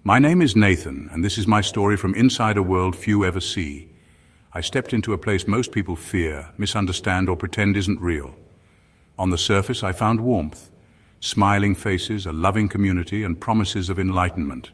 My name is Nathan, and this is my story from inside a world few ever see. I stepped into a place most people fear, misunderstand, or pretend isn't real. On the surface, I found warmth, smiling faces, a loving community, and promises of enlightenment.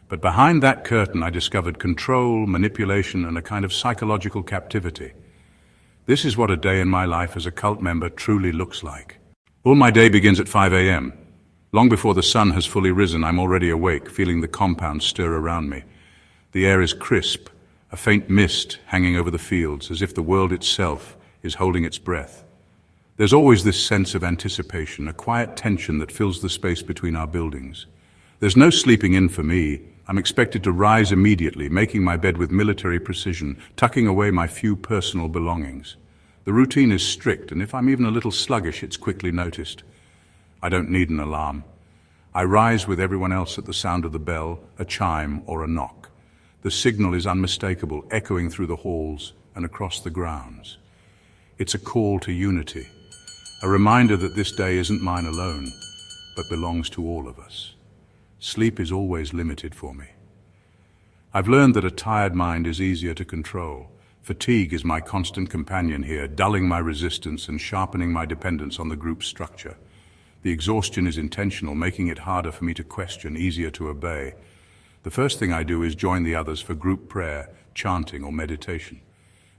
But behind that curtain, I discovered control, manipulation, and a kind of psychological captivity. This is what a day in my life as a cult member truly looks like. All my day begins at 5 a.m. Long before the sun has fully risen, I'm already awake, feeling the compound stir around me. The air is crisp, a faint mist hanging over the fields, as if the world itself is holding its breath. There's always this sense of anticipation, a quiet tension that fills the space between our buildings. There's no sleeping in for me. I'm expected to rise immediately, making my bed with military precision, tucking away my few personal belongings. The routine is strict, and if I'm even a little sluggish, it's quickly noticed. I don't need an alarm. I rise with everyone else at the sound of the bell, a chime, or a knock. The signal is unmistakable, echoing through the halls and across the grounds. It's a call to unity, a reminder that this day isn't mine alone, but belongs to all of us. Sleep is always limited for me. I've learned that a tired mind is easier to control. Fatigue is my constant companion here, dulling my resistance and sharpening my dependence on the group's structure. The exhaustion is intentional, making it harder for me to question, easier to obey. The first thing I do is join the others for group prayer, chanting, or meditation.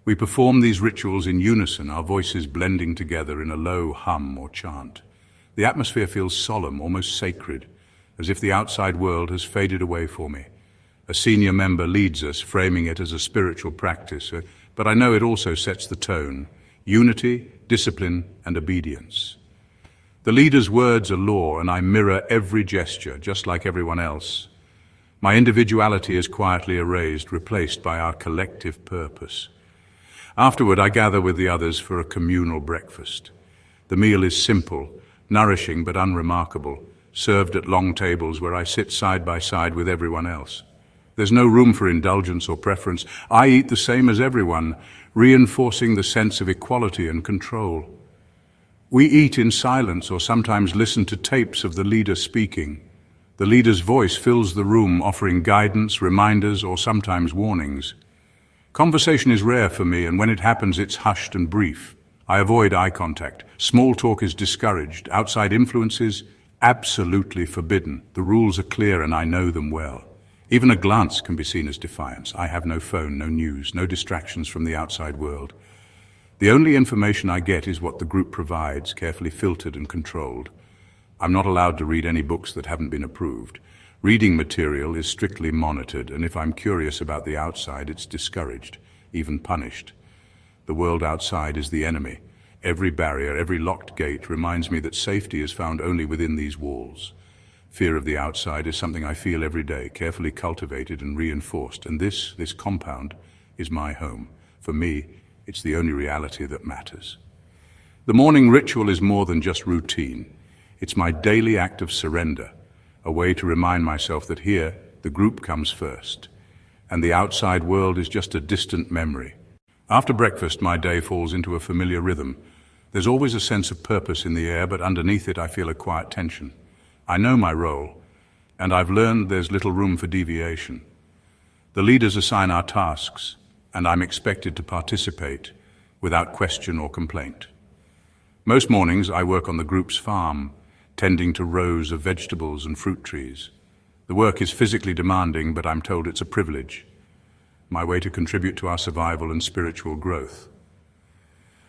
We perform these rituals in unison, our voices blending together in a low hum or chant. The atmosphere feels solemn, almost sacred, as if the outside world has faded away for me. A senior member leads us, framing it as a spiritual practice, but I know it also sets the tone: unity, discipline, and obedience. The leader's words are law, and I mirror every gesture, just like everyone else. My individuality is quietly erased, replaced by our collective purpose. Afterward, I gather with the others for a communal breakfast. The meal is simple, nourishing but unremarkable, served at long tables where I sit side by side with everyone else. There's no room for indulgence or preference. I eat the same as everyone, reinforcing the sense of equality and control. We eat in silence or sometimes listen to tapes of the leader speaking. The leader's voice fills the room, offering guidance, reminders, or sometimes warnings. Conversation is rare for me, and when it happens, it's hushed and brief. I avoid eye contact. Small talk is discouraged. Outside influences, absolutely forbidden. The rules are clear, and I know them well. Even a glance can be seen as defiance. I have no phone, no news, no distractions from the outside world. The only information I get is what the group provides, carefully filtered and controlled. I'm not allowed to read any books that haven't been approved. Reading material is strictly monitored, and if I'm curious about the outside, it's discouraged, even punished. The world outside is the enemy. Every barrier, every locked gate reminds me that safety is found only within these walls. Fear of the outside is something I feel every day, carefully cultivated and reinforced, and this compound is my home. For me, it's the only reality that matters. The morning ritual is more than just routine. It's my daily act of surrender, a way to remind myself that here, the group comes first, and the outside world is just a distant memory. After breakfast, my day falls into a familiar rhythm. There's always a sense of purpose in the air, but underneath it I feel a quiet tension. I know my role, and I've learned there's little room for deviation. The leaders assign our tasks, and I'm expected to participate without question or complaint. Most mornings I work on the group's farm, tending to rows of vegetables and fruit trees. The work is physically demanding, but I'm told it's a privilege, my way to contribute to our survival and spiritual growth.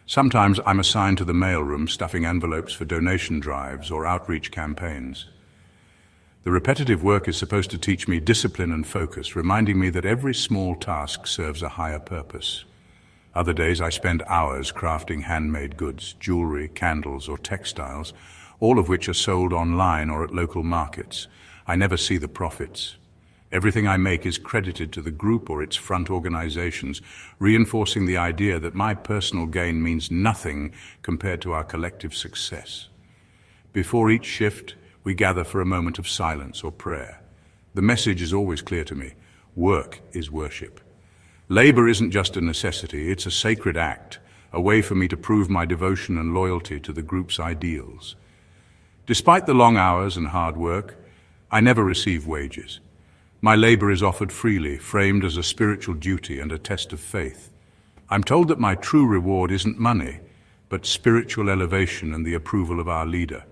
Sometimes I'm assigned to the mailroom, stuffing envelopes for donation drives or outreach campaigns. The repetitive work is supposed to teach me discipline and focus, reminding me that every small task serves a higher purpose. Other days I spend hours crafting handmade goods, jewelry, candles, or textiles, all of which are sold online or at local markets. I never see the profits. Everything I make is credited to the group or its front organizations, reinforcing the idea that my personal gain means nothing compared to our collective success. Before each shift, we gather for a moment of silence or prayer. The message is always clear to me: work is worship. Labor isn't just a necessity, it's a sacred act, a way for me to prove my devotion and loyalty to the group's ideals. Despite the long hours and hard work, I never receive wages. My labor is offered freely, framed as a spiritual duty and a test of faith. I'm told that my true reward isn't money, but spiritual elevation and the approval of our leader.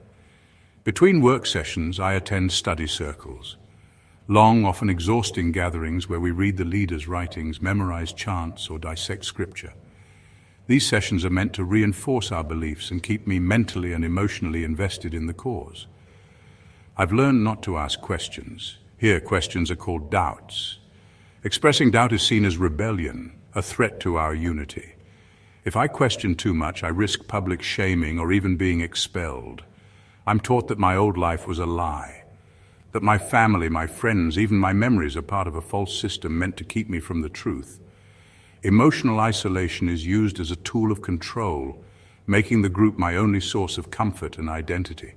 Between work sessions, I attend study circles. Long, often exhausting gatherings where we read the leader's writings, memorize chants, or dissect scripture. These sessions are meant to reinforce our beliefs and keep me mentally and emotionally invested in the cause. I've learned not to ask questions. Here, questions are called doubts. Expressing doubt is seen as rebellion, a threat to our unity. If I question too much, I risk public shaming or even being expelled. I'm taught that my old life was a lie, that my family, my friends, even my memories are part of a false system meant to keep me from the truth. Emotional isolation is used as a tool of control, making the group my only source of comfort and identity.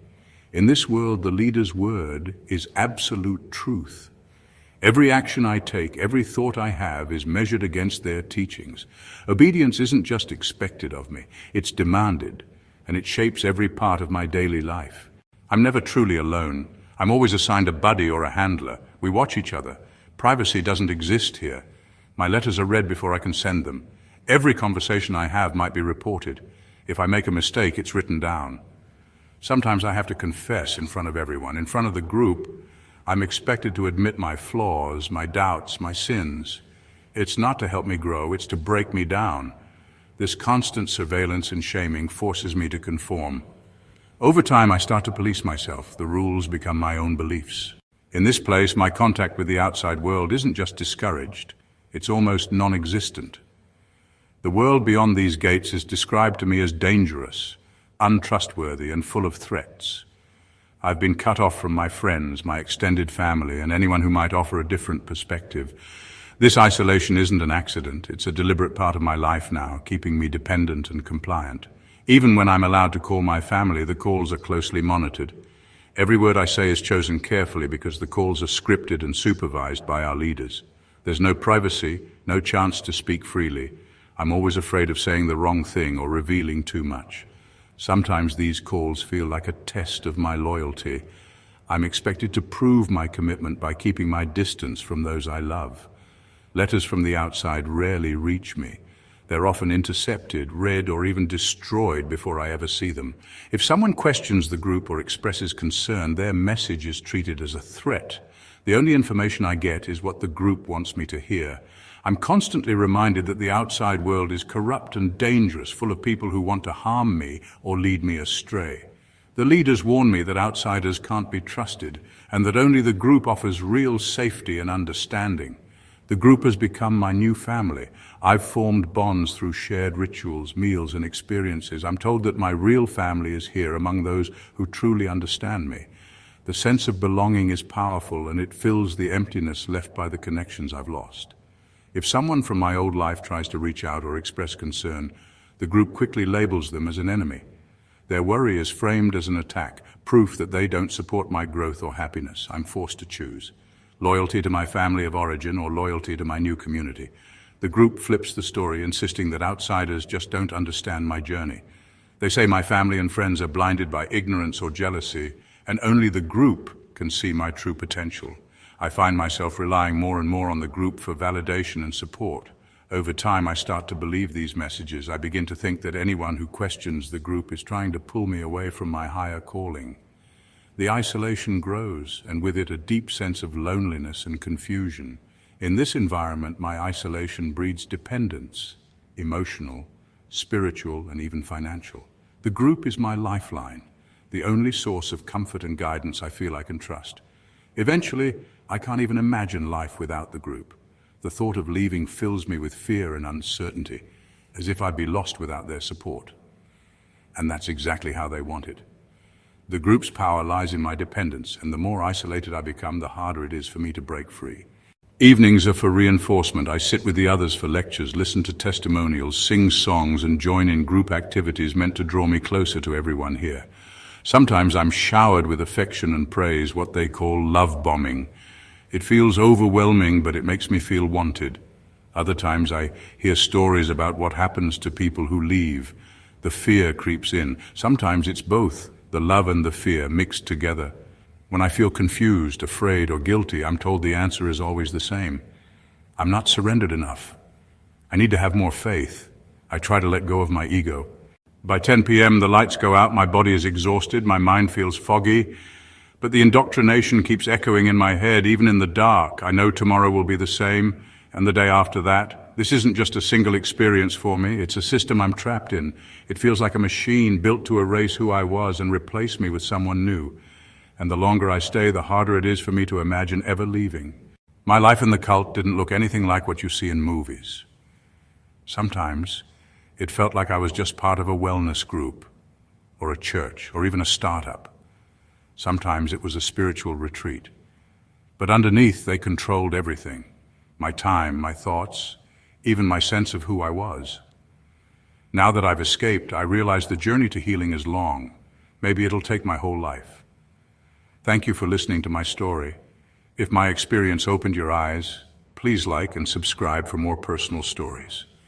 In this world, the leader's word is absolute truth. Every action I take, every thought I have is measured against their teachings. Obedience isn't just expected of me, it's demanded, and it shapes every part of my daily life. I'm never truly alone. I'm always assigned a buddy or a handler. We watch each other. Privacy doesn't exist here. My letters are read before I can send them. Every conversation I have might be reported. If I make a mistake, it's written down. Sometimes I have to confess in front of everyone. In front of the group, I'm expected to admit my flaws, my doubts, my sins. It's not to help me grow, it's to break me down. This constant surveillance and shaming forces me to conform. Over time, I start to police myself. The rules become my own beliefs. In this place, my contact with the outside world isn't just discouraged, it's almost non-existent. The world beyond these gates is described to me as dangerous, untrustworthy, and full of threats. I've been cut off from my friends, my extended family, and anyone who might offer a different perspective. This isolation isn't an accident. It's a deliberate part of my life now, keeping me dependent and compliant. Even when I'm allowed to call my family, the calls are closely monitored. Every word I say is chosen carefully because the calls are scripted and supervised by our leaders. There's no privacy, no chance to speak freely. I'm always afraid of saying the wrong thing or revealing too much. Sometimes these calls feel like a test of my loyalty. I'm expected to prove my commitment by keeping my distance from those I love. Letters from the outside rarely reach me. They're often intercepted, read, or even destroyed before I ever see them. If someone questions the group or expresses concern, their message is treated as a threat. The only information I get is what the group wants me to hear. I'm constantly reminded that the outside world is corrupt and dangerous, full of people who want to harm me or lead me astray. The leaders warn me that outsiders can't be trusted, and that only the group offers real safety and understanding. The group has become my new family. I've formed bonds through shared rituals, meals, and experiences. I'm told that my real family is here among those who truly understand me. The sense of belonging is powerful, and it fills the emptiness left by the connections I've lost. If someone from my old life tries to reach out or express concern, the group quickly labels them as an enemy. Their worry is framed as an attack, proof that they don't support my growth or happiness. I'm forced to choose. Loyalty to my family of origin or loyalty to my new community. The group flips the story, insisting that outsiders just don't understand my journey. They say my family and friends are blinded by ignorance or jealousy, and only the group can see my true potential. I find myself relying more and more on the group for validation and support. Over time, I start to believe these messages. I begin to think that anyone who questions the group is trying to pull me away from my higher calling. The isolation grows, and with it a deep sense of loneliness and confusion. In this environment, my isolation breeds dependence, emotional, spiritual, and even financial. The group is my lifeline, the only source of comfort and guidance I feel I can trust. Eventually, I can't even imagine life without the group. The thought of leaving fills me with fear and uncertainty, as if I'd be lost without their support. And that's exactly how they want it. The group's power lies in my dependence, and the more isolated I become, the harder it is for me to break free. Evenings are for reinforcement. I sit with the others for lectures, listen to testimonials, sing songs, and join in group activities meant to draw me closer to everyone here. Sometimes I'm showered with affection and praise, what they call love bombing. It feels overwhelming, but it makes me feel wanted. Other times I hear stories about what happens to people who leave. The fear creeps in. Sometimes it's both, the love and the fear mixed together. When I feel confused, afraid, or guilty, I'm told the answer is always the same. I'm not surrendered enough. I need to have more faith. I try to let go of my ego. By 10 p.m., the lights go out, my body is exhausted, my mind feels foggy, but the indoctrination keeps echoing in my head, even in the dark. I know tomorrow will be the same, and the day after that. This isn't just a single experience for me, it's a system I'm trapped in. It feels like a machine built to erase who I was and replace me with someone new. And the longer I stay, the harder it is for me to imagine ever leaving. My life in the cult didn't look anything like what you see in movies. Sometimes, it felt like I was just part of a wellness group, or a church, or even a startup. Sometimes it was a spiritual retreat. But underneath, they controlled everything. My time, my thoughts, even my sense of who I was. Now that I've escaped, I realize the journey to healing is long. Maybe it'll take my whole life. Thank you for listening to my story. If my experience opened your eyes, please like and subscribe for more personal stories.